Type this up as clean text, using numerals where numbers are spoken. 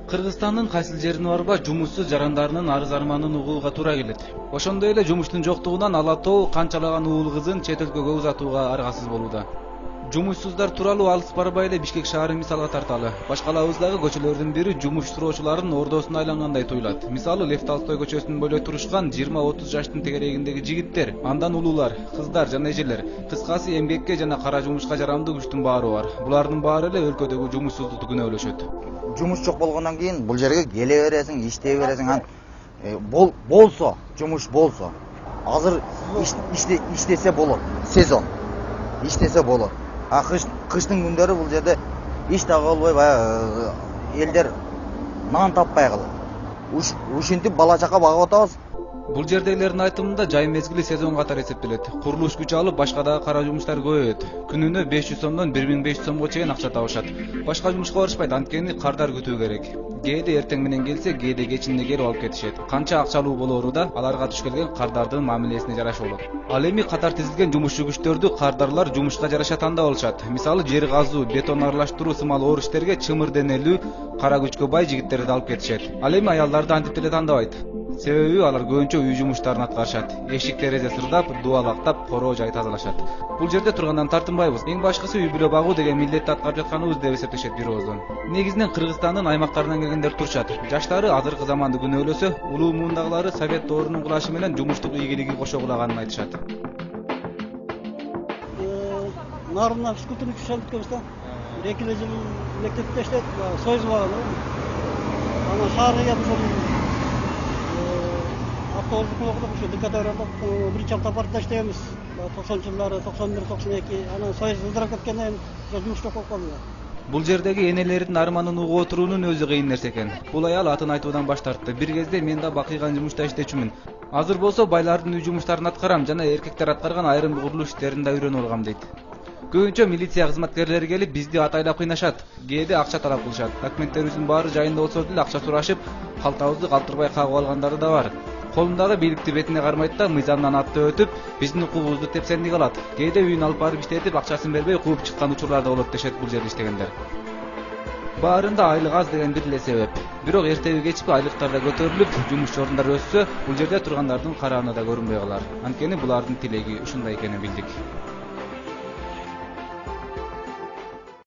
Кыргызстандын кайсыл жерине барба жумушсуз жарандарынын арыз арманын угууга туура келет. Ошондой эле жумуштун жоктугунан Ала Тоо канчалаган уул кызын чет өлкөгө узатууга аргасыз болууда. Жумушсуздар тууралуу алыс барбай эле Бишкек шаарын мисалга тарталы. Башкалабыздагы көчөлөрдүн бири жумуш суроочулардын ордосуна айлангандай туюлат. Мисалы Лев Толстой көчөсүнүн бойлой турушкан 20-30 жаштын тегерегиндеги жигиттер, андан улуулар, кыздар жана эжелер. Кыскасы эмгекке жана кара жумушка жарамдуу күчтүн баары бар. Булардын баары эле өлкөдөгү жумушсуздукту күнөөлөшөт. Жумуш жок болгондон кийин бул жерге келе бересиң, иштей бересиң. Болсо, жумуш болсо. Азыр иштесе болот. Сезон. Иштесе болот. Кыштын күндөрү бул жерде иш да болбой, элдер нан таппай калат. Ушинтип бала чака багып атабыз. Бул жердегилердин айтымында жай мезгили сезон катары эсептелет. Курулуш күчү алып башка дагы кара жумуштар көбөйөт. Күнүнө 500 сомдон 1500 сомго чейин акча табышат. Башка жумушка барышпайт, анткени кардар күтүү керек. Кээде эртең менен келсе, кээде кечинде келип алып кетишет. Канча акчалуу болоору да аларга туш келген кардардын мамилесине жараша болот. Ал эми катар тизилген жумушчу күчтөрдү кардарлар жумушка жараша тандап алышат. Мисалы жер казуу, бетон аралаштыруу сымал оор иштерге чымыр денелүү, кара күчкө бай жигиттерди алып кетишет. Ал эми аялдарды антип деле тандабайт. Себеби алар көбүнчө үй жумуштарын аткарышат. Эшик терезе сырдап, дубалактап, короо жай тазалашат. Бул жерде тургандан тартынбайбыз. Эң башкысы үй бүлө багуу деген милдетти аткарып жатканыбыз деп эсептешет бир ооздон. Негизинен Кыргызстандын аймактарынан келгендер турушат. Жаштары азыркы заманды күнөөлөсө, улуу муундагылары совет доорунун кулашы менен жумуштук ийгилиги кошо кулаганын айтышат. Нарына физкультурный училище өткөнбүз да. 2 жыл мектепте иштеп, союз баганы. Ана шаарга келип автобус окудук, ушу ДКТ-да биринчи апта партияда иштейбиз. 90-жылдары, 91-92, анан союз ылдырап кеткенден кийин жумуш жок болуп калды. Бул жердеги энелердин арманын угуп отуруунун өзү кыйын нерсе экен. Бул аял атын айтуудан баш тартты. Бир кезде мен да бакыйган жумушта иштечүмүн. Азыр болсо байлардын үй жумуштарын аткарам жана эркектер аткарган айрым курулуш иштерин да үйрөнүп алгам дейт. Көбүнчө милиция кызматкерлери келип бизди атайлап кыйнашат. Кээде акча талап кылышат. Документтерибиздин баары жайында болсо деле акча сурашып, калтабызды калтырбай кагып алгандары да бар. Колундагы бийликти бетине кармайт да мыйзамдан аттап өтүп, биздин укугубузду тепсендик алат. Кээде үйүн алып барып иштетип, акчасын бербей кууп чыккан учурлар да болот дешет бул жерде иштегендер. Баарында айлык аз деген бир эле себеп. Бирок эртеби кечпи айлыктар да көтөрүлүп, жумуш орундары өссө, бул жерде тургандардын карааны да көрүнбөй калар. Анткени булардын тилеги ушундай экенин билдик.